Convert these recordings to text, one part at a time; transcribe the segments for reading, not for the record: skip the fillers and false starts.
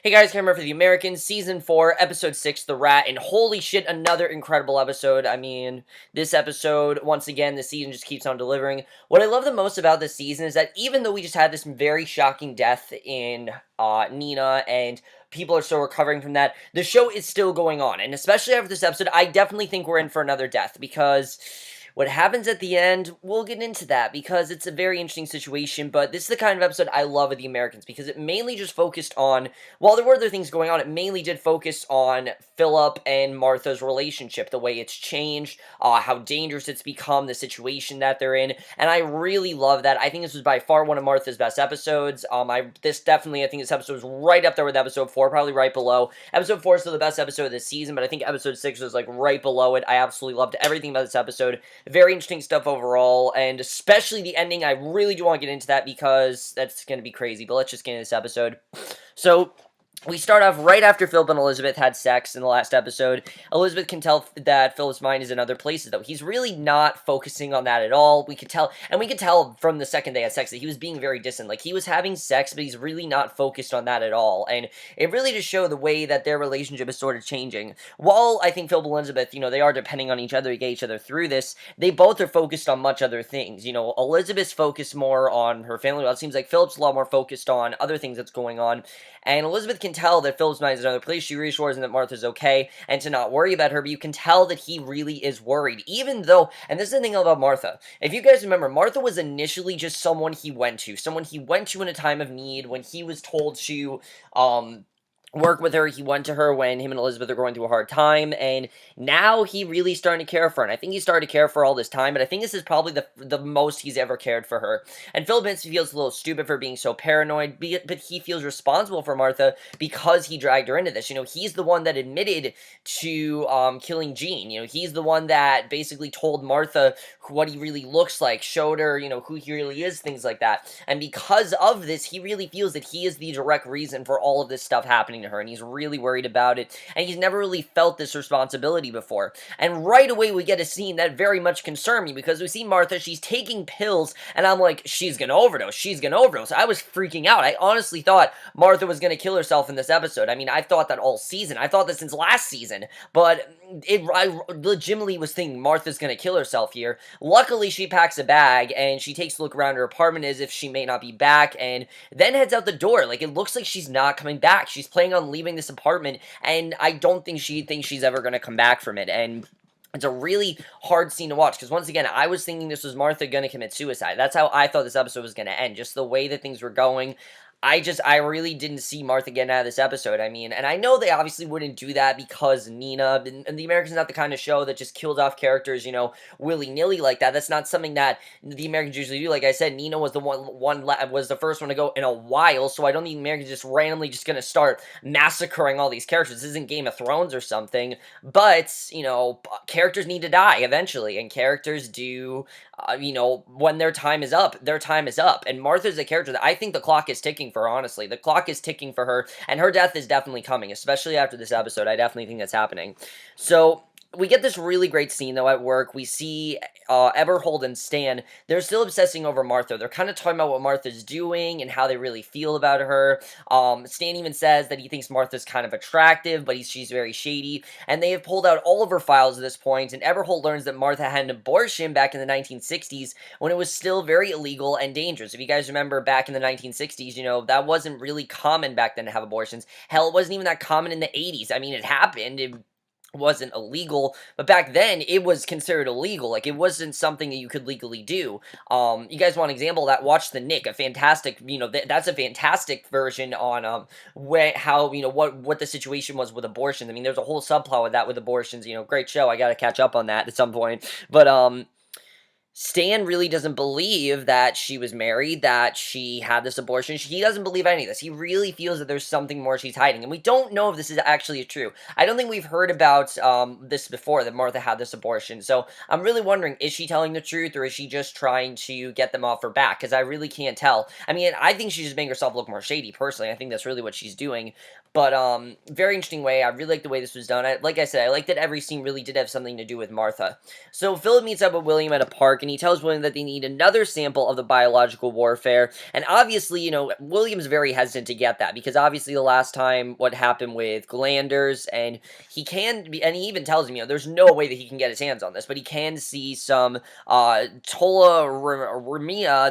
Hey guys, Cameron for The Americans, Season 4, Episode 6, The Rat, and holy shit, another incredible episode. I mean, this episode, once again, the season just keeps on delivering. What I love the most about this season is that even though we just had this very shocking death in Nina, and people are still recovering from that, the show is still going on, and especially after this episode, I definitely think we're in for another death, because what happens at the end, we'll get into that, because it's a very interesting situation, but this is the kind of episode I love of The Americans, because it mainly just focused on, while there were other things going on, it mainly did focus on Phillip and Martha's relationship, the way it's changed, how dangerous it's become, the situation that they're in, and I really love that. I think this was by far one of Martha's best episodes. I think this episode was right up there with episode 4, probably right below. Episode 4 is still the best episode of the season, but I think episode 6 was like right below it. I absolutely loved everything about this episode. Very interesting stuff overall, and especially the ending. I really do want to get into that because that's going to be crazy, but let's just get into this episode. So, we start off right after Philip and Elizabeth had sex in the last episode. Elizabeth can tell that Philip's mind is in other places, though. He's really not focusing on that at all. We could tell from the second they had sex that he was being very distant. Like, he was having sex, but he's really not focused on that at all. And it really just showed the way that their relationship is sort of changing. While I think Philip and Elizabeth, they are depending on each other to get each other through this, they both are focused on much other things. Elizabeth's focused more on her family. Well, it seems like Philip's a lot more focused on other things that's going on. And Elizabeth can tell that Philip's mind is in another place. She reassures him that Martha's okay and to not worry about her, but you can tell that he really is worried. Even though, and this is the thing about Martha, if you guys remember, Martha was initially just someone he went to in a time of need, when he was told to, work with her. He went to her when him and Elizabeth are going through a hard time, and now he really starting to care for her, and I think he started to care for her all this time, but I think this is probably the most he's ever cared for her. And Philip feels a little stupid for being so paranoid, but he feels responsible for Martha because he dragged her into this. He's the one that admitted to killing Jean. He's the one that basically told Martha what he really looks like, showed her, who he really is, things like that. And because of this, he really feels that he is the direct reason for all of this stuff happening to her, and he's really worried about it, and he's never really felt this responsibility before. And right away we get a scene that very much concerned me, because we see Martha, she's taking pills, and I'm like, she's gonna overdose. I was freaking out. I honestly thought Martha was gonna kill herself in this episode. I mean, I thought that all season. I thought that since last season, but I legitimately was thinking Martha's gonna kill herself here. Luckily, she packs a bag, and she takes a look around her apartment as if she may not be back, and then heads out the door. Like, it looks like she's not coming back. She's planning on leaving this apartment, and I don't think she thinks she's ever gonna come back from it, and it's a really hard scene to watch, because once again, I was thinking this was Martha gonna commit suicide. That's how I thought this episode was gonna end, just the way that things were going. I really didn't see Martha getting out of this episode. I mean, and I know they obviously wouldn't do that because Nina, and The Americans not the kind of show that just kills off characters, willy-nilly like that. That's not something that The Americans usually do. Like I said, Nina was was the first one to go in a while, so I don't think The Americans just randomly just gonna start massacring all these characters. This isn't Game of Thrones or something, but, characters need to die eventually, and characters do, when their time is up, and Martha's a character that I think the clock is ticking for, honestly. The clock is ticking for her, and her death is definitely coming, especially after this episode. I definitely think that's happening. So, we get this really great scene, though, at work. We see Eberhold and Stan. They're still obsessing over Martha. They're kind of talking about what Martha's doing and how they really feel about her. Stan even says that he thinks Martha's kind of attractive, but she's very shady. And they have pulled out all of her files at this point, and Eberhold learns that Martha had an abortion back in the 1960s when it was still very illegal and dangerous. If you guys remember back in the 1960s, that wasn't really common back then to have abortions. Hell, it wasn't even that common in the 80s. I mean, it happened. It wasn't illegal, but back then it was considered illegal. Like, it wasn't something that you could legally do. You guys want an example of that? Watch The Nick, a fantastic, that's a fantastic version on what the situation was with abortions. I mean, there's a whole subplot with that with abortions. Great show. I got to catch up on that at some point. But Stan really doesn't believe that she was married, that she had this abortion. He doesn't believe any of this. He really feels that there's something more she's hiding. And we don't know if this is actually true. I don't think we've heard about this before, that Martha had this abortion. So I'm really wondering, is she telling the truth, or is she just trying to get them off her back? Because I really can't tell. I mean, I think she's just making herself look more shady, personally. I think that's really what she's doing. But, very interesting way. I really like the way this was done. Like I said, I like that every scene really did have something to do with Martha. So Phillip meets up with William at a park, and he tells William that they need another sample of the biological warfare, and obviously, William's very hesitant to get that, because obviously the last time what happened with glanders, and he even tells him, there's no way that he can get his hands on this, but he can see some Tola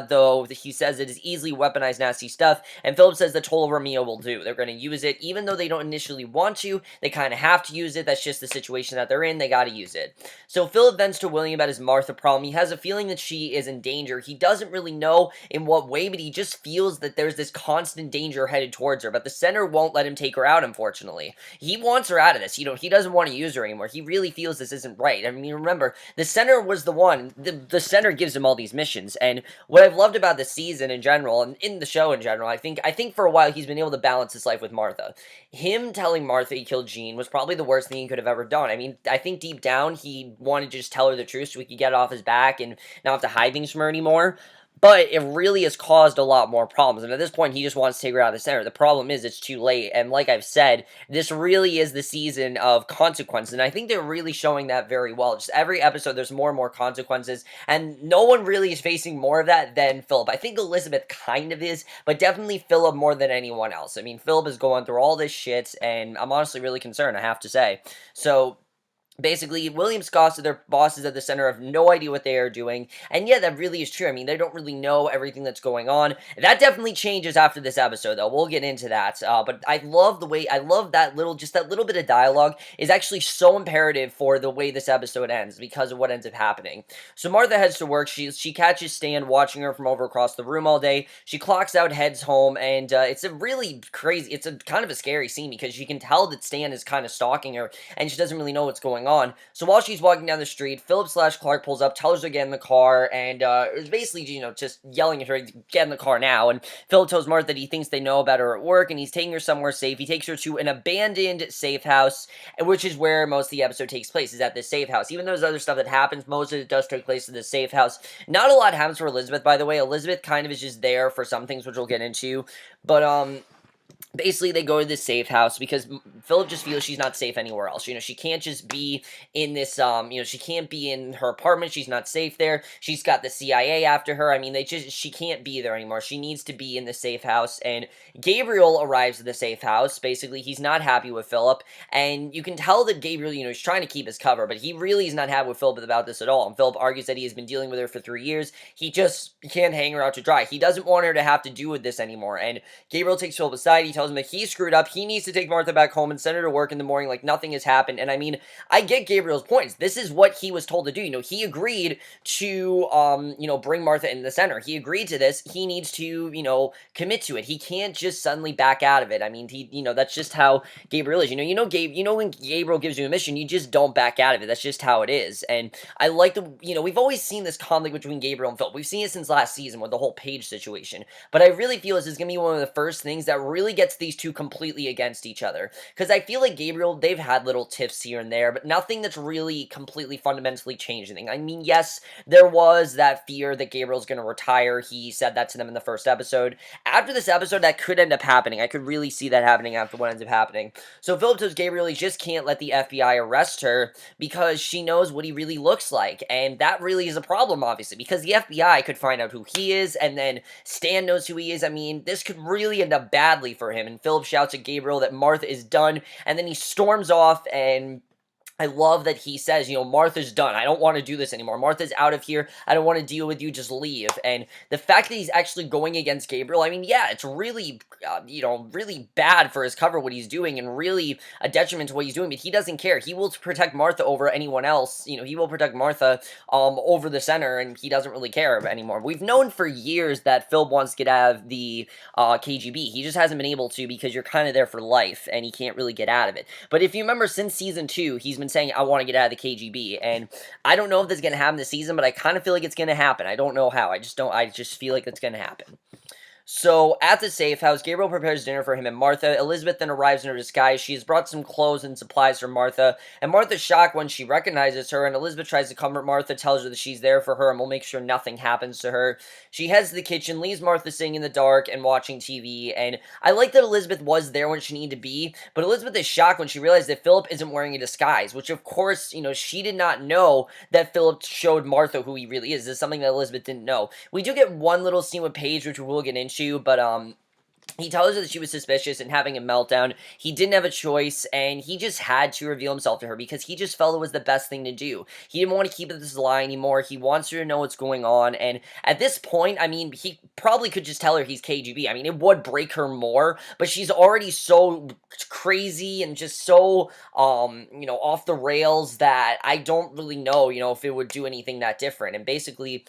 though he says it is easily weaponized nasty stuff, and Phillip says that Tola will do. They're going to use it, even though they don't initially want to, they kind of have to use it. That's just the situation that they're in, they got to use it. So Phillip vents to William about his Martha problem. He has a feeling that she is in danger. He doesn't really know in what way, but he just feels that there's this constant danger headed towards her, but the center won't let him take her out, unfortunately. He wants her out of this. He doesn't want to use her anymore. He really feels this isn't right. I mean, remember, the center was the one, the center gives him all these missions, and what I've loved about the season in general, and in the show in general, I think for a while he's been able to balance his life with Martha. Him telling Martha he killed Jean was probably the worst thing he could have ever done. I mean, I think deep down he wanted to just tell her the truth so he could get it off his back and not have to hide things from her anymore. But it really has caused a lot more problems, and at this point, he just wants to take her out of the center. The problem is, it's too late, and like I've said, this really is the season of consequences, and I think they're really showing that very well. Just every episode, there's more and more consequences, and no one really is facing more of that than Phillip. I think Elizabeth kind of is, but definitely Phillip more than anyone else. I mean, Phillip is going through all this shit, and I'm honestly really concerned, I have to say. So basically, William Scott's their bosses at the center have no idea what they are doing, and yeah, that really is true. I mean, they don't really know everything that's going on. That definitely changes after this episode, though. We'll get into that, but I love that little bit of dialogue is actually so imperative for the way this episode ends, because of what ends up happening. So Martha heads to work. She catches Stan watching her from over across the room all day. She clocks out, heads home, and it's a really crazy, it's a kind of a scary scene, because you can tell that Stan is kind of stalking her, and she doesn't really know what's going on. So while she's walking down the street, Phillip/Clark pulls up, tells her to get in the car, and is basically, just yelling at her, get in the car now. And Phillip tells Martha that he thinks they know about her at work, and he's taking her somewhere safe. He takes her to an abandoned safe house, which is where most of the episode takes place, is at this safe house. Even though there's other stuff that happens, most of it does take place in this safe house. Not a lot happens for Elizabeth, by the way. Elizabeth kind of is just there for some things, which we'll get into. But, basically, they go to this safe house because Phillip just feels she's not safe anywhere else. She can't just be in this, she can't be in her apartment. She's not safe there. She's got the CIA after her. I mean, she can't be there anymore. She needs to be in the safe house, and Gabriel arrives at the safe house. Basically, he's not happy with Phillip, and you can tell that Gabriel, he's trying to keep his cover, but he really is not happy with Phillip about this at all, and Phillip argues that he has been dealing with her for 3 years. He can't hang her out to dry. He doesn't want her to have to do with this anymore, and Gabriel takes Phillip aside. He tells him that he screwed up. He needs to take Martha back home and send her to work in the morning like nothing has happened. And I mean, I get Gabriel's points. This is what he was told to do. He agreed to, bring Martha in the center. He agreed to this. He needs to, commit to it. He can't just suddenly back out of it. I mean, that's just how Gabriel is. When Gabriel gives you a mission, you just don't back out of it. That's just how it is. And I like we've always seen this conflict between Gabriel and Phillip. We've seen it since last season with the whole Paige situation. But I really feel this is going to be one of the first things that really gets these two completely against each other. Because I feel like Gabriel, they've had little tiffs here and there, but nothing that's really completely fundamentally changed anything. I mean, yes, there was that fear that Gabriel's going to retire. He said that to them in the first episode. After this episode, that could end up happening. I could really see that happening after what ends up happening. So Phillip tells Gabriel he just can't let the FBI arrest her because she knows what he really looks like. And that really is a problem, obviously, because the FBI could find out who he is, and then Stan knows who he is. I mean, this could really end up badly for him. And Phillip shouts at Gabriel that Martha is done, and then he storms off, and I love that he says, Martha's done. I don't want to do this anymore. Martha's out of here. I don't want to deal with you. Just leave. And the fact that he's actually going against Gabriel, I mean, yeah, it's really, really bad for his cover, what he's doing, and really a detriment to what he's doing, but he doesn't care. He will protect Martha over anyone else. He will protect Martha over the center, and he doesn't really care anymore. We've known for years that Phil wants to get out of the KGB. He just hasn't been able to because you're kind of there for life, and he can't really get out of it. But if you remember, since season 2, he's been saying, I want to get out of the KGB, and I don't know if this is going to happen this season, but I kind of feel like it's going to happen. I don't know how. I just feel like it's going to happen. So, at the safe house, Gabriel prepares dinner for him and Martha. Elizabeth then arrives in her disguise. She has brought some clothes and supplies for Martha, and Martha's shocked when she recognizes her, and Elizabeth tries to comfort Martha, tells her that she's there for her and will make sure nothing happens to her. She heads to the kitchen, leaves Martha sitting in the dark and watching TV, and I like that Elizabeth was there when she needed to be, but Elizabeth is shocked when she realizes that Phillip isn't wearing a disguise, which of course, she did not know that Phillip showed Martha who he really is. This is something that Elizabeth didn't know. We do get one little scene with Paige, which we will get into, but he tells her that she was suspicious and having a meltdown. He didn't have a choice, and he just had to reveal himself to her because he just felt it was the best thing to do. He didn't want to keep it this lie anymore. He wants her to know what's going on, and at this point, I mean, he probably could just tell her he's KGB. I mean, it would break her more, but she's already so crazy and just so, off the rails that I don't really know, if it would do anything that different. And basically,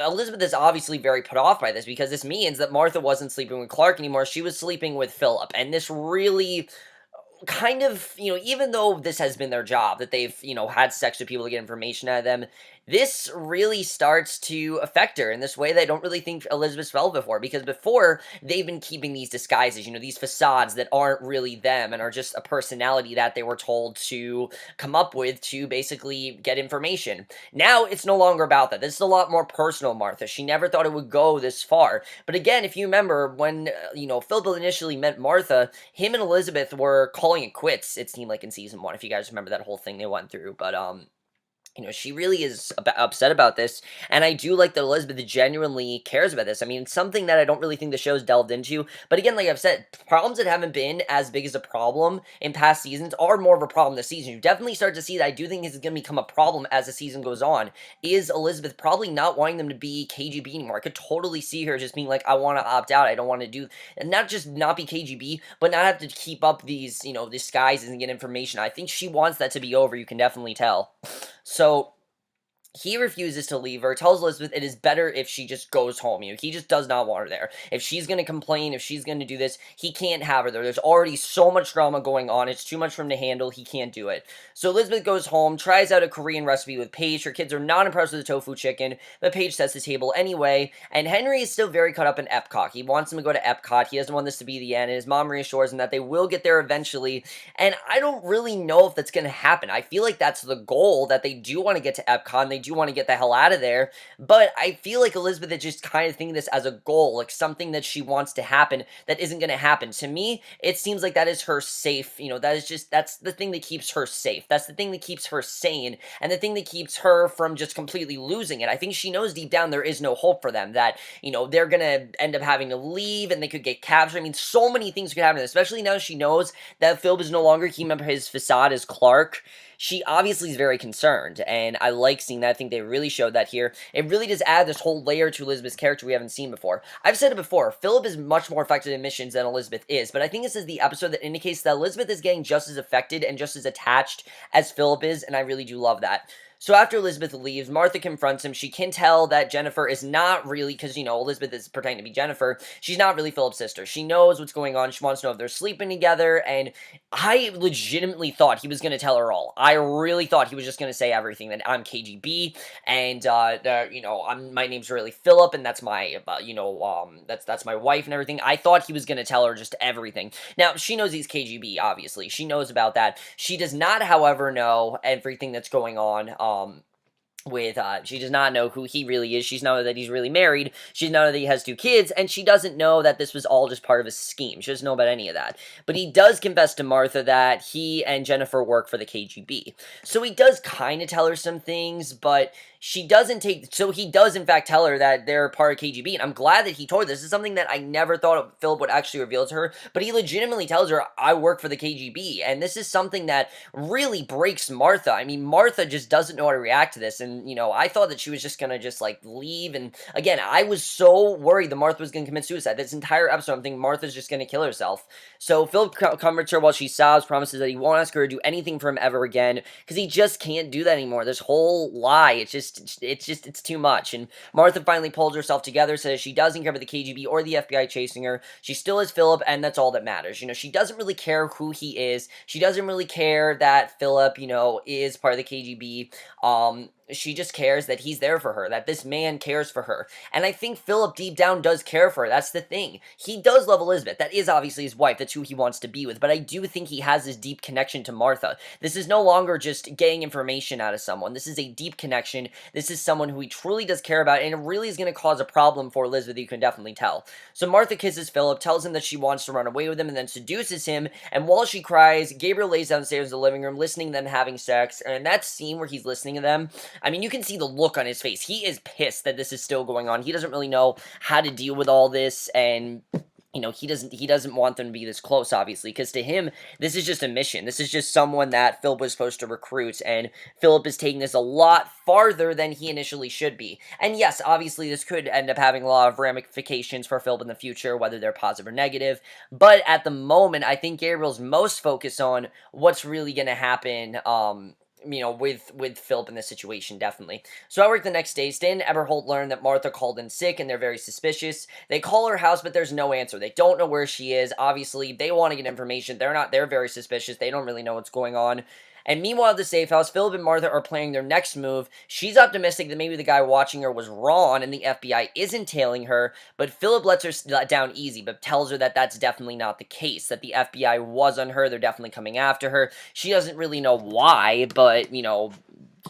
Elizabeth is obviously very put off by this because this means that Martha wasn't sleeping with Clark anymore. She was sleeping with Phillip. And this really kind of, even though this has been their job, that they've, had sex with people to get information out of them, this really starts to affect her in this way that I don't really think Elizabeth felt before, because before, they've been keeping these disguises, these facades that aren't really them and are just a personality that they were told to come up with to basically get information. Now, it's no longer about that. This is a lot more personal, Martha. She never thought it would go this far. But again, if you remember, when, Philip initially met Martha, him and Elizabeth were calling it quits, it seemed like in season 1, if you guys remember that whole thing they went through. But, she really is upset about this, and I do like that Elizabeth genuinely cares about this. I mean, it's something that I don't really think the show's delved into, but again, like I've said, problems that haven't been as big as a problem in past seasons are more of a problem this season. You definitely start to see that I do think this is going to become a problem as the season goes on, is Elizabeth probably not wanting them to be KGB anymore. I could totally see her just being like, I want to opt out, I don't want to do, and not just not be KGB, but not have to keep up these, disguises and get information. I think she wants that to be over, you can definitely tell. So, he refuses to leave her, tells Elizabeth it is better if she just goes home. He just does not want her there. If she's going to complain, if she's going to do this, he can't have her there. There's already so much drama going on. It's too much for him to handle. He can't do it. So Elizabeth goes home, tries out a Korean recipe with Paige. Her kids are not impressed with the tofu chicken, but Paige sets the table anyway. And Henry is still very caught up in Epcot. He wants him to go to Epcot. He doesn't want this to be the end. And his mom reassures him that they will get there eventually. And I don't really know if that's going to happen. I feel like that's the goal, that they do want to get to Epcot, and they do want to get the hell out of there, but I feel like Elizabeth is just kind of thinking this as a goal, like something that she wants to happen that isn't going to happen. To me, it seems like that is her safe, that's the thing that keeps her safe. That's the thing that keeps her sane, and the thing that keeps her from just completely losing it. I think she knows deep down there is no hope for them, that, they're going to end up having to leave, and they could get captured. I mean, so many things could happen, especially now she knows that Philip is no longer keeping up his facade as Clark. She obviously is very concerned, and I like seeing that. I think they really showed that here. It really does add this whole layer to Elizabeth's character we haven't seen before. I've said it before, Philip is much more affected in missions than Elizabeth is, but I think this is the episode that indicates that Elizabeth is getting just as affected and just as attached as Philip is, and I really do love that. So after Elizabeth leaves, Martha confronts him. She can tell that Jennifer is not really, because, Elizabeth is pretending to be Jennifer, she's not really Philip's sister. She knows what's going on. She wants to know if they're sleeping together, and I legitimately thought he was going to tell her all. I really thought he was just going to say everything, that I'm KGB, and, my name's really Phillip, and that's my, that's my wife and everything. I thought he was going to tell her just everything. Now, she knows he's KGB, obviously. She knows about that. She does not, however, know everything that's going on, she does not know who he really is. She's not know that he's really married. She doesn't know that he has 2 kids, and she doesn't know that this was all just part of a scheme. She doesn't know about any of that. But he does confess to Martha that he and Jennifer work for the KGB. So he does kind of tell her some things, but she doesn't so he does in fact tell her that they're part of KGB, and I'm glad that he told her. This is something that I never thought Philip would actually reveal to her, but he legitimately tells her, I work for the KGB, and this is something that really breaks Martha. I mean, Martha just doesn't know how to react to this, and, I thought that she was just gonna just, leave, and again, I was so worried that Martha was gonna commit suicide. This entire episode, I'm thinking Martha's just gonna kill herself. So Philip comforts her while she sobs, promises that he won't ask her to do anything for him ever again, because he just can't do that anymore. This whole lie, it's too much. And Martha finally pulls herself together, says she doesn't care about the KGB or the FBI chasing her. She still is Philip, and that's all that matters. She doesn't really care who he is. She doesn't really care that Philip, is part of the KGB. she just cares that he's there for her, that this man cares for her. And I think Phillip deep down does care for her. That's the thing. He does love Elizabeth. That is obviously his wife. That's who he wants to be with. But I do think he has this deep connection to Martha. This is no longer just getting information out of someone. This is a deep connection. This is someone who he truly does care about, and it really is going to cause a problem for Elizabeth, you can definitely tell. So Martha kisses Phillip, tells him that she wants to run away with him, and then seduces him. And while she cries, Gabriel lays downstairs in the living room, listening to them having sex. And in that scene where he's listening to them, I mean, you can see the look on his face. He is pissed that this is still going on. He doesn't really know how to deal with all this, and he doesn't want them to be this close, obviously, because to him, this is just a mission. This is just someone that Philip was supposed to recruit, and Philip is taking this a lot farther than he initially should be. And yes, obviously, this could end up having a lot of ramifications for Philip in the future, whether they're positive or negative, but at the moment, I think Gabriel's most focused on what's really going to happen, with Philip in this situation, definitely. So at work the next day, Stan and Eberhold learn that Martha called in sick, and they're very suspicious. They call her house, but there's no answer. They don't know where she is. Obviously, they want to get information. They're very suspicious. They don't really know what's going on. And meanwhile, at the safe house, Philip and Martha are planning their next move. She's optimistic that maybe the guy watching her was wrong and the FBI isn't tailing her, but Philip lets her down easy, but tells her that that's definitely not the case, that the FBI was on her, they're definitely coming after her. She doesn't really know why, but,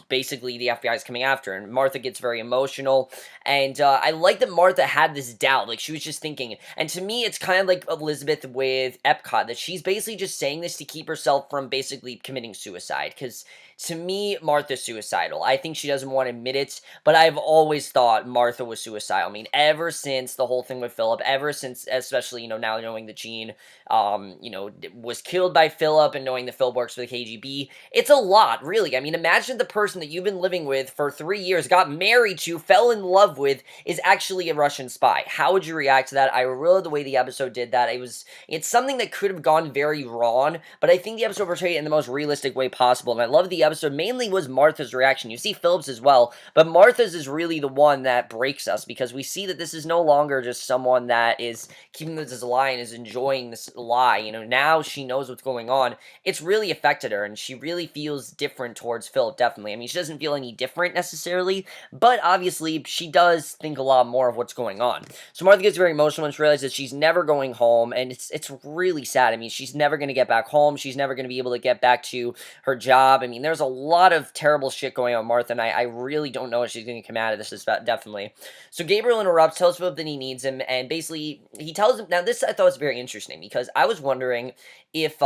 basically the FBI is coming after her, and Martha gets very emotional, and I like that Martha had this doubt, like she was just thinking, and to me it's kind of like Elizabeth with Epcot, that she's basically just saying this to keep herself from basically committing suicide, because to me, Martha's suicidal. I think she doesn't want to admit it, but I've always thought Martha was suicidal. I mean, ever since the whole thing with Philip, ever since, especially, now knowing that Jean, was killed by Philip, and knowing that Philip works for the KGB, it's a lot, really. I mean, imagine the person that you've been living with for 3 years, got married to, fell in love with, is actually a Russian spy. How would you react to that? I really love the way the episode did that. It's something that could have gone very wrong, but I think the episode portrayed it in the most realistic way possible, and I love the episode mainly was Martha's reaction. You see Philip's as well, but Martha's is really the one that breaks us, because we see that this is no longer just someone that is keeping this as a lie and is enjoying this lie. Now she knows what's going on. It's really affected her, and she really feels different towards Philip, definitely. I mean, she doesn't feel any different necessarily, but obviously she does think a lot more of what's going on. So Martha gets very emotional when she realizes she's never going home, and it's really sad. I mean, she's never going to get back home. She's never going to be able to get back to her job. I mean, there's a lot of terrible shit going on with Martha, and I really don't know if she's going to come out of this, definitely. So Gabriel interrupts, tells Philip that he needs him, and basically, he tells him, now this I thought was very interesting, because I was wondering if,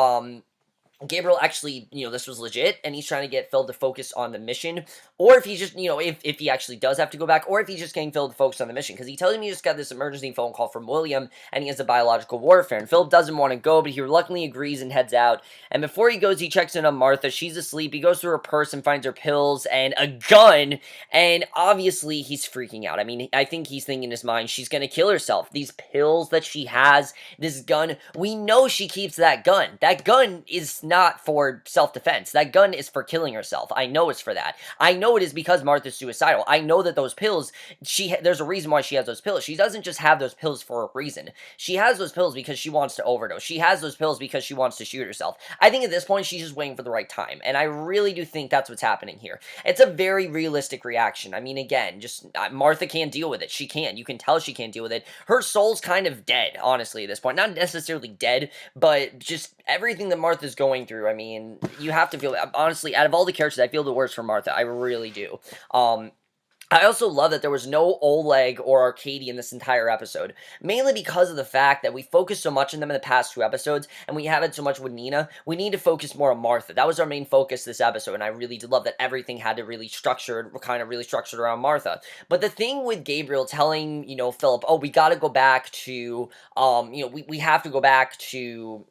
Gabriel actually, this was legit, and he's trying to get Phil to focus on the mission, or if he's just, if he actually does have to go back, or if he's just getting Phil to focus on the mission, because he tells him he just got this emergency phone call from William, and he has a biological warfare, and Philip doesn't want to go, but he reluctantly agrees and heads out, and before he goes, he checks in on Martha. She's asleep. He goes through her purse and finds her pills and a gun, and obviously, he's freaking out. I mean, I think he's thinking in his mind, she's gonna kill herself. These pills that she has, this gun, we know she keeps that gun. That gun is not for self-defense. That gun is for killing herself. I know it's for that. I know it is because Martha's suicidal. I know that those pills, there's a reason why she has those pills. She doesn't just have those pills for a reason. She has those pills because she wants to overdose. She has those pills because she wants to shoot herself. I think at this point, she's just waiting for the right time, and I really do think that's what's happening here. It's a very realistic reaction. I mean, again, just Martha can't deal with it. She can't. You can tell she can't deal with it. Her soul's kind of dead, honestly, at this point. Not necessarily dead, but just everything that Martha's going through. I mean, you have to feel, honestly, out of all the characters, I feel the worst for Martha. I really do. I also love that there was no Oleg or Arcady in this entire episode, mainly because of the fact that we focused so much on them in the past 2 episodes, and we haven't so much with Nina. We need to focus more on Martha. That was our main focus this episode, and I really did love that everything had to really structured around Martha. But the thing with Gabriel telling, Philip, oh, we gotta go back to, we have to go back to,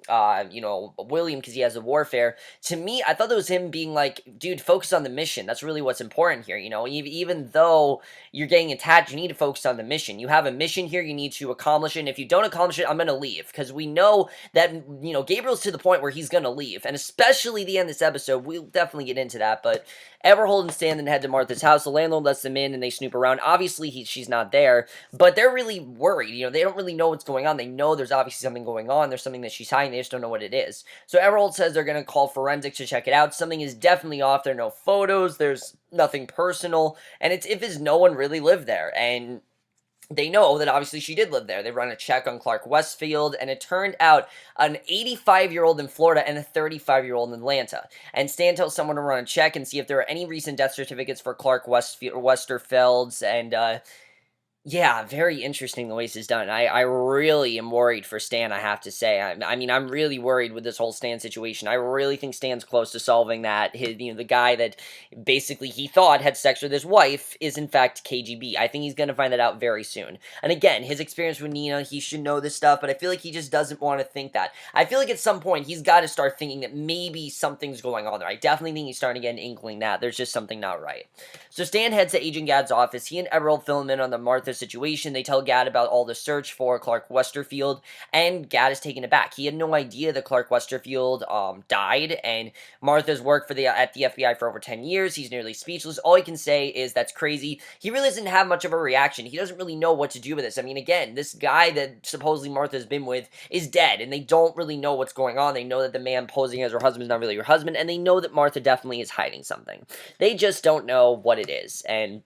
William because he has a warfare. To me, I thought that was him being like, dude, focus on the mission. That's really what's important here, even though you're getting attached, you need to focus on the mission. You have a mission here, you need to accomplish it, and if you don't accomplish it, I'm going to leave, because we know that, Gabriel's to the point where he's going to leave, and especially the end of this episode, we'll definitely get into that, but Everhold and Stan then head to Martha's house. The landlord lets them in, and they snoop around. Obviously, she's not there, but they're really worried. They don't really know what's going on. They know there's obviously something going on. There's something that she's hiding. They just don't know what it is. So Everhold says they're going to call forensics to check it out. Something is definitely off. There are no photos. There's nothing personal, and it's if is no one really lived there, and they know that obviously she did live there. They run a check on Clark Westfield, and it turned out an 85-year-old in Florida and a 35-year-old in Atlanta. And Stan tells someone to run a check and see if there are any recent death certificates for Clark Westerfelds, and yeah, very interesting the way this is done. I really am worried for Stan, I have to say. I mean, I'm really worried with this whole Stan situation. I really think Stan's close to solving that. The guy that basically he thought had sex with his wife is in fact KGB. I think he's going to find that out very soon. And again, his experience with Nina, he should know this stuff, but I feel like he just doesn't want to think that. I feel like at some point he's got to start thinking that maybe something's going on there. I definitely think he's starting to get an inkling that there's just something not right. So Stan heads to Agent Gad's office. He and Gabriel fill him in on the Martha situation. They tell Gad about all the search for Clark Westerfield, and Gad is taken aback. He had no idea that Clark Westerfield died, and Martha's worked at the FBI for over 10 years. He's nearly speechless. All he can say is that's crazy. He really doesn't have much of a reaction. He doesn't really know what to do with this. I mean, again, this guy that supposedly Martha's been with is dead, and they don't really know what's going on. They know that the man posing as her husband is not really her husband, and they know that Martha definitely is hiding something. They just don't know what it is, and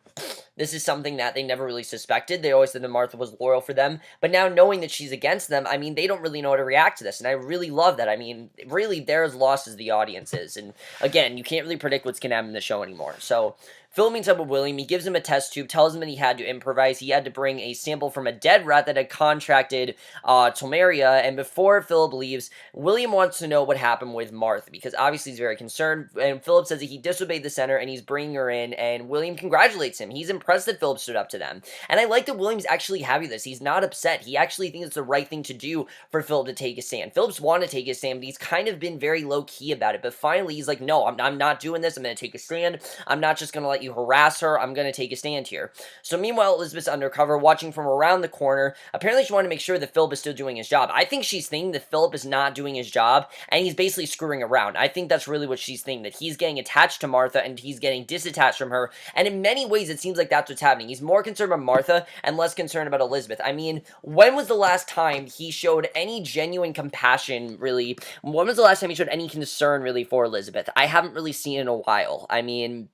this is something that they never really suspected. They always said that Martha was loyal for them, but now knowing that she's against them, I mean, they don't really know how to react to this, and I really love that. I mean, really, they're as lost as the audience is, and again, you can't really predict what's going to happen in the show anymore, so Phil meets up with William. He gives him a test tube, tells him that he had to improvise. He had to bring a sample from a dead rat that had contracted Tulmeria, and before Philip leaves, William wants to know what happened with Martha, because obviously he's very concerned, and Philip says that he disobeyed the center, and he's bringing her in, and William congratulates him. He's impressed that Philip stood up to them, and I like that William's actually happy with this. He's not upset. He actually thinks it's the right thing to do for Philip to take a stand. Philip's wanted to take a stand, but he's kind of been very low-key about it, but finally he's like, no, I'm not doing this. I'm going to take a stand. I'm not just going to let you harass her. I'm going to take a stand here. So meanwhile, Elizabeth's undercover, watching from around the corner. Apparently she wanted to make sure that Philip is still doing his job. I think she's thinking that Philip is not doing his job, and he's basically screwing around. I think that's really what she's thinking, that he's getting attached to Martha, and he's getting disattached from her, and in many ways, it seems like that's what's happening. He's more concerned about Martha, and less concerned about Elizabeth. I mean, when was the last time he showed any genuine compassion, really? When was the last time he showed any concern, really, for Elizabeth? I haven't really seen it in a while. I mean,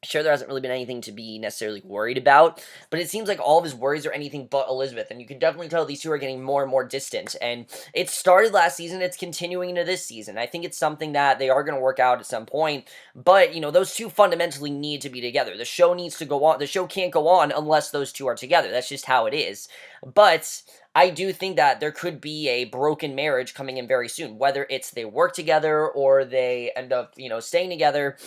sure, there hasn't really been anything to be necessarily worried about, but it seems like all of his worries are anything but Elizabeth, and you can definitely tell these two are getting more and more distant, and it started last season, it's continuing into this season. I think it's something that they are going to work out at some point, but, you know, those two fundamentally need to be together. The show needs to go on. The show can't go on unless those two are together. That's just how it is. But I do think that there could be a broken marriage coming in very soon, whether it's they work together or they end up, you know, staying together,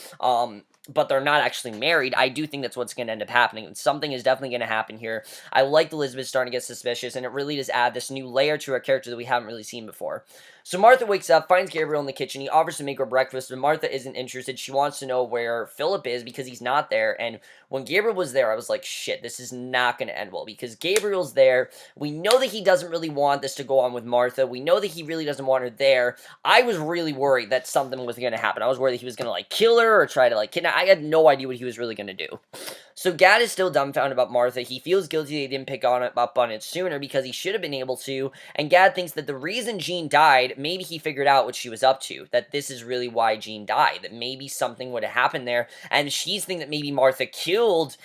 but they're not actually married. I do think that's what's going to end up happening. Something is definitely going to happen here. I like Elizabeth starting to get suspicious, and it really does add this new layer to her character that we haven't really seen before. So Martha wakes up, finds Gabriel in the kitchen. He offers to make her breakfast, but Martha isn't interested. She wants to know where Phillip is because he's not there. And when Gabriel was there, I was like, shit, this is not going to end well because Gabriel's there. We know that he doesn't really want this to go on with Martha. We know that he really doesn't want her there. I was really worried that something was going to happen. I was worried that he was going to, like, kill her or try to, like, kidnap. I had no idea what he was really going to do. So Gad is still dumbfounded about Martha. He feels guilty that he didn't pick up on it sooner because he should have been able to. And Gad thinks that the reason Jean died, maybe he figured out what she was up to. That this is really why Jean died. That maybe something would have happened there. And she's thinking that maybe Martha killed,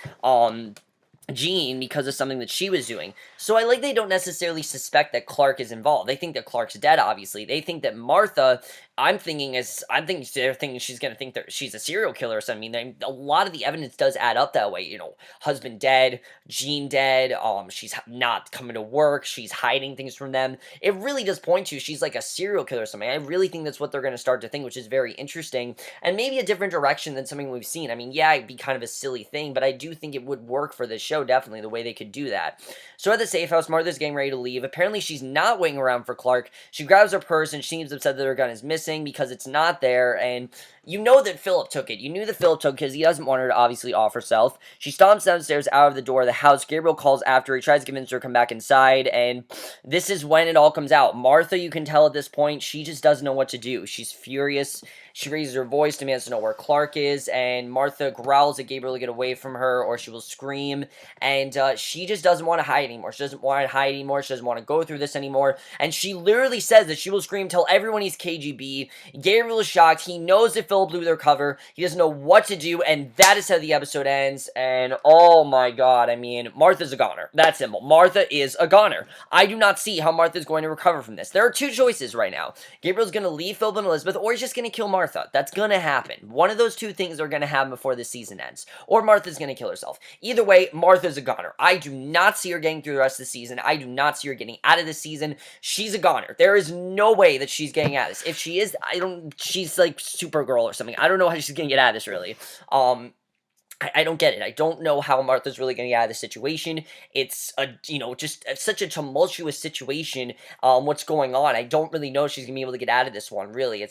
Jean because of something that she was doing. So I like they don't necessarily suspect that Clark is involved. They think that Clark's dead, obviously. They think that Martha, they're thinking she's going to think that she's a serial killer or something. I mean, a lot of the evidence does add up that way. You know, husband dead, Jean dead, she's not coming to work, she's hiding things from them. It really does point to she's like a serial killer or something. I really think that's what they're going to start to think, which is very interesting and maybe a different direction than something we've seen. I mean, yeah, it'd be kind of a silly thing, but I do think it would work for this show, definitely, the way they could do that. So at the safe house, Martha's getting ready to leave. Apparently, she's not waiting around for Clark. She grabs her purse and she seems upset that her gun is missing because it's not there, and you know that Phillip took it. You knew that Phillip took it because he doesn't want her to obviously off herself. She stomps downstairs out of the door of the house. Gabriel calls after. He tries to convince her to come back inside, and this is when it all comes out. Martha, you can tell at this point, she just doesn't know what to do. She's furious. She raises her voice, demands to know where Clark is, and Martha growls at Gabriel to get away from her or she will scream. and she just doesn't want to hide anymore. She doesn't want to hide anymore. She doesn't want to go through this anymore, and she literally says that she will scream, tell everyone he's KGB. Gabriel is shocked. He knows that Phillip blew their cover. He doesn't know what to do, and that is how the episode ends. And oh my god, I mean, Martha's a goner. That's simple. Martha is a goner. I do not see how Martha's going to recover from this. There are two choices right now. Gabriel's going to leave Phillip and Elizabeth, or he's just going to kill Martha. That's going to happen. One of those two things are going to happen before the season ends. Or Martha's going to kill herself. Either way, Martha's a goner. I do not see her getting through the rest of the season. I do not see her getting out of the season. She's a goner. There is no way that she's getting out of this. If she is, she's like Supergirl or something. I don't know how she's going to get out of this, really. I don't get it. I don't know how Martha's really going to get out of this situation. It's just such a tumultuous situation. What's going on? I don't really know if she's going to be able to get out of this one, really.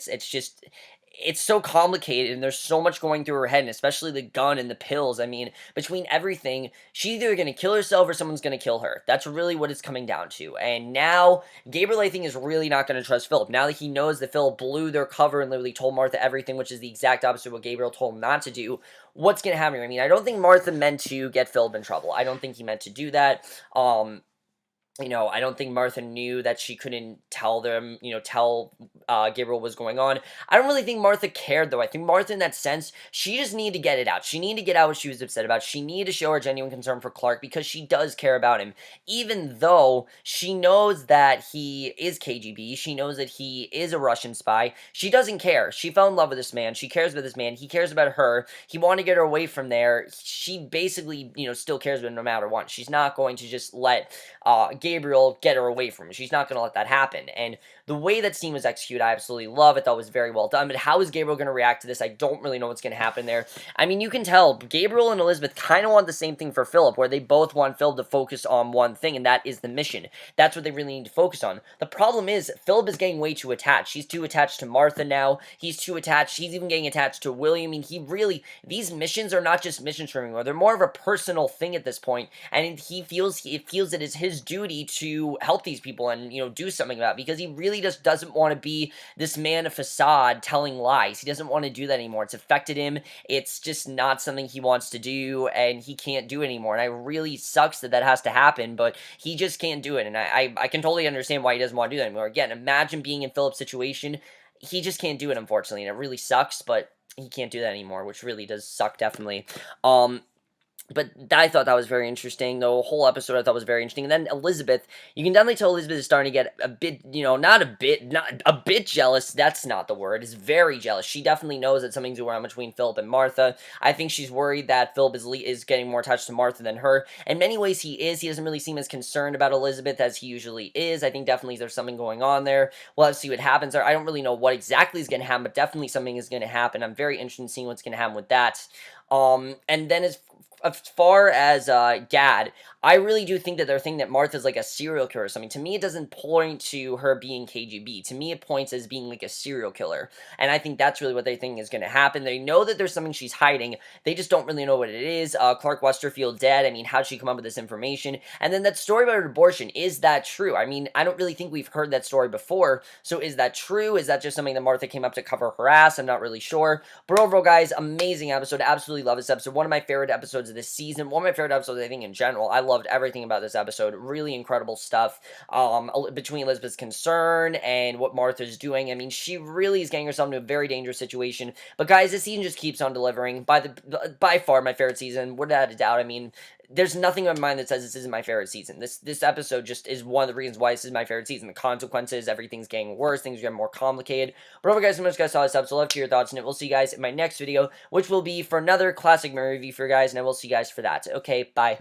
It's so complicated, and there's so much going through her head, and especially the gun and the pills. I mean, between everything, she's either going to kill herself or someone's going to kill her. That's really what it's coming down to. And now, Gabriel, I think, is really not going to trust Phillip. Now that he knows that Phillip blew their cover and literally told Martha everything, which is the exact opposite of what Gabriel told him not to do, what's going to happen here? I mean, I don't think Martha meant to get Phillip in trouble. I don't think he meant to do that. I don't think Martha knew that she couldn't tell them, tell Gabriel what was going on. I don't really think Martha cared, though. I think Martha, in that sense, she just needed to get it out. She needed to get out what she was upset about. She needed to show her genuine concern for Clark because she does care about him. Even though she knows that he is KGB, she knows that he is a Russian spy, she doesn't care. She fell in love with this man. She cares about this man. He cares about her. He wanted to get her away from there. She basically, still cares about him no matter what. She's not going to just let Gabriel get her away from him. She's not going to let that happen. And the way that scene was executed, I absolutely love. I thought it was very well done. But how is Gabriel going to react to this? I don't really know what's going to happen there. I mean, you can tell Gabriel and Elizabeth kind of want the same thing for Phillip, where they both want Phillip to focus on one thing, and that is the mission. That's what they really need to focus on. The problem is, Phillip is getting way too attached. He's too attached to Martha now. He's too attached. He's even getting attached to William. I mean, these missions are not just missions for him anymore. They're more of a personal thing at this point, and he feels it is his duty to help these people and, do something about it, because he really just doesn't want to be this man of facade telling lies. He doesn't want to do that anymore. It's affected him. It's just not something he wants to do, and he can't do it anymore. And it really sucks that has to happen, but he just can't do it. And I can totally understand why he doesn't want to do that anymore. Again, imagine being in Phillip's situation. He just can't do it, unfortunately, and it really sucks, but he can't do that anymore, which really does suck, definitely. But I thought that was very interesting. The whole episode I thought was very interesting. And then Elizabeth, you can definitely tell Elizabeth is starting to get a bit, not a bit jealous. That's not the word. Is very jealous. She definitely knows that something's going on between Phillip and Martha. I think she's worried that Phillip is getting more attached to Martha than her. In many ways, he is. He doesn't really seem as concerned about Elizabeth as he usually is. I think definitely there's something going on there. We'll have to see what happens there. I don't really know what exactly is going to happen, but definitely something is going to happen. I'm very interested in seeing what's going to happen with that. And then as far as Gad, I really do think that they're thinking that Martha's like a serial killer or something. To me, it doesn't point to her being KGB. To me, it points as being like a serial killer. And I think that's really what they think is going to happen. They know that there's something she's hiding. They just don't really know what it is. Clark Westerfield dead. I mean, how'd she come up with this information? And then that story about her abortion, is that true? I mean, I don't really think we've heard that story before. So is that true? Is that just something that Martha came up to cover her ass? I'm not really sure. But overall, guys, amazing episode. Absolutely love this episode. One of my favorite episodes of this season. One of my favorite episodes, I think, in general. I loved everything about this episode. Really incredible stuff. Between Elizabeth's concern and what Martha's doing. I mean, she really is getting herself into a very dangerous situation. But guys, this season just keeps on delivering. By far my favorite season, without a doubt. I mean, there's nothing in my mind that says this isn't my favorite season. This episode just is one of the reasons why this is my favorite season. The consequences, everything's getting worse, things are getting more complicated. But overall, guys, so much guys saw this episode. Love to hear your thoughts, and we'll see you guys in my next video, which will be for another classic movie review for you guys, and I will see you guys for that. Okay, bye.